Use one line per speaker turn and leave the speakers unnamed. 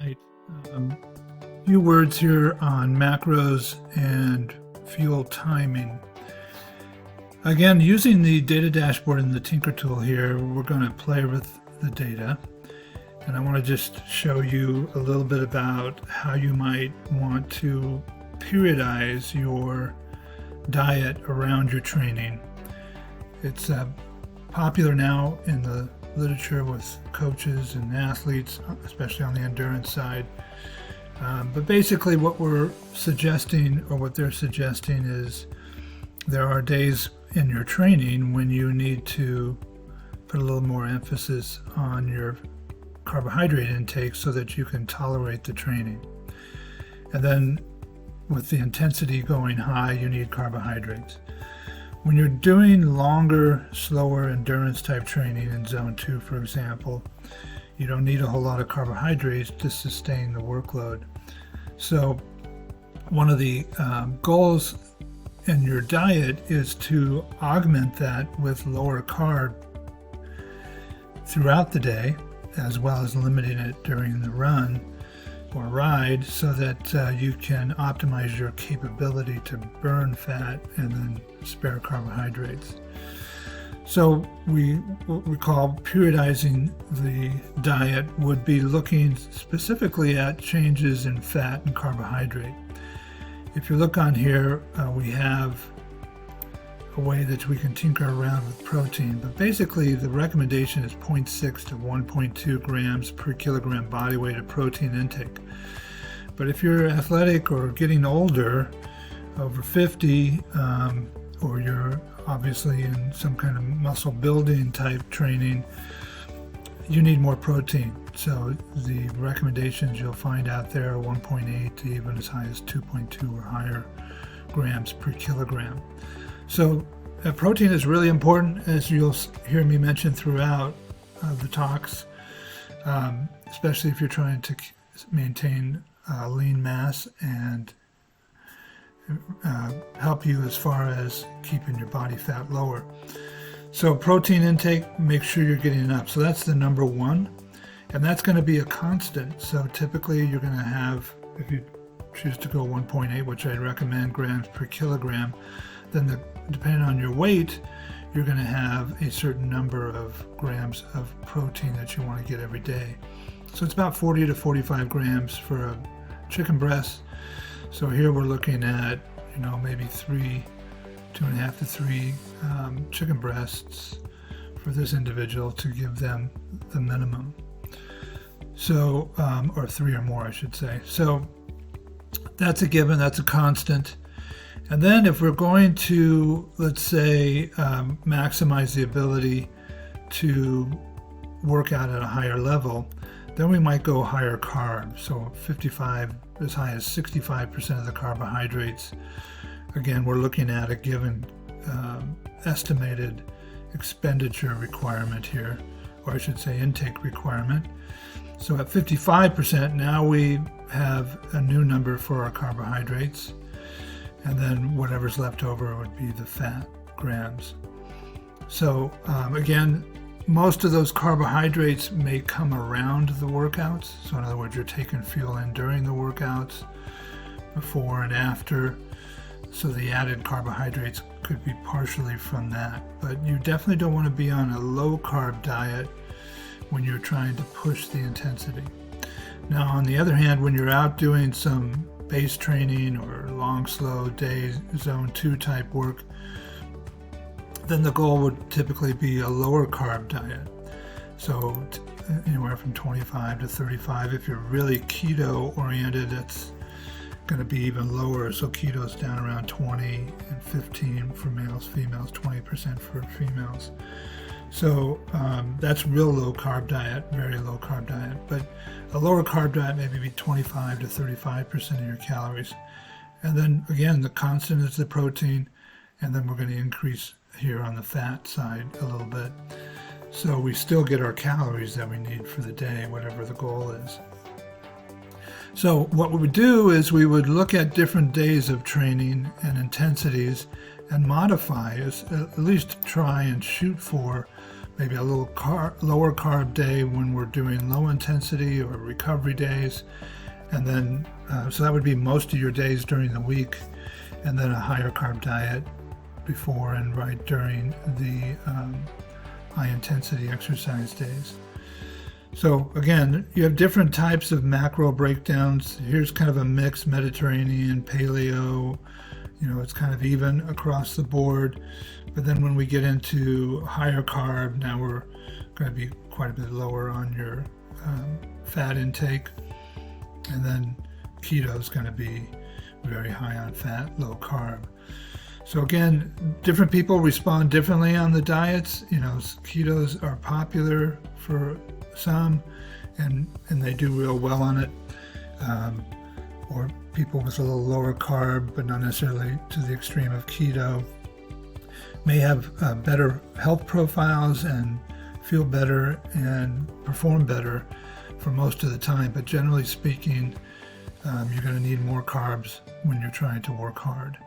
Right. Few words here on macros and fuel timing. Again, using the data dashboard and the Tinker tool here, we're going to play with the data. And I want to just show you a little bit about how you might want to periodize your diet around your training. It's popular now in the literature with coaches and athletes, especially on the endurance side. But basically what we're suggesting, or what they're suggesting, is there are days in your training when you need to put a little more emphasis on your carbohydrate intake so that you can tolerate the training. And then with the intensity going high, you need carbohydrates. When you're doing longer, slower endurance type training in zone 2, for example, you don't need a whole lot of carbohydrates to sustain the workload. So one of the goals in your diet is to augment that with lower carb throughout the day, as well as limiting it during the run or ride, so that you can optimize your capability to burn fat and then spare carbohydrates. So what we call periodizing the diet would be looking specifically at changes in fat and carbohydrate. If you look on here, we have a way that we can tinker around with protein, but basically the recommendation is 0.6 to 1.2 grams per kilogram body weight of protein intake. But if you're athletic or getting older, over 50, or you're obviously in some kind of muscle building type training, you need more protein. So the recommendations you'll find out there are 1.8 to even as high as 2.2 or higher grams per kilogram. So protein is really important, as you'll hear me mention throughout the talks, especially if you're trying to maintain lean mass and help you as far as keeping your body fat lower. So protein intake, make sure you're getting enough. So that's the number one, and that's going to be a constant. So typically you're going to have, if you choose to go 1.8, which I'd recommend, grams per kilogram, then depending on your weight, you're going to have a certain number of grams of protein that you want to get every day. So it's about 40 to 45 grams for a chicken breast. So here we're looking at, maybe 2.5 to 3 chicken breasts for this individual to give them the minimum. So, or 3 or more, I should say. So that's a given, that's a constant. And then if we're going to, let's say, maximize the ability to work out at a higher level, then we might go higher carb. So 55, as high as 65% of the carbohydrates. Again, we're looking at a given estimated expenditure requirement here, or I should say intake requirement. So at 55%, now we have a new number for our carbohydrates. And then whatever's left over would be the fat grams. So again, most of those carbohydrates may come around the workouts. So in other words, you're taking fuel in during the workouts, before and after. So the added carbohydrates could be partially from that. But you definitely don't want to be on a low carb diet when you're trying to push the intensity. Now, on the other hand, when you're out doing some base training or long, slow day, zone 2 type work, then the goal would typically be a lower carb diet. So anywhere from 25 to 35. If you're really keto oriented, it's going to be even lower. So keto's down around 20 and 15 for males, females, 20% for females. So that's real low carb diet, very low carb diet. But a lower carb diet maybe be 25 to 35% of your calories. And then again, the constant is the protein, and then we're going to increase here on the fat side a little bit. So we still get our calories that we need for the day, whatever the goal is. So what we would do is we would look at different days of training and intensities and modify, at least try and shoot for maybe a little lower carb day when we're doing low intensity or recovery days. And then, so that would be most of your days during the week, and then a higher carb diet before and right during the high intensity exercise days. So again, you have different types of macro breakdowns. Here's kind of a mix: Mediterranean, paleo, it's kind of even across the board. But then when we get into higher carb, now we're going to be quite a bit lower on your fat intake. And then keto is going to be very high on fat, low carb. So again, different people respond differently on the diets. Ketos are popular for some, and they do real well on it. Or people with a little lower carb, but not necessarily to the extreme of keto, may have better health profiles and feel better and perform better for most of the time. But generally speaking, you're going to need more carbs when you're trying to work hard.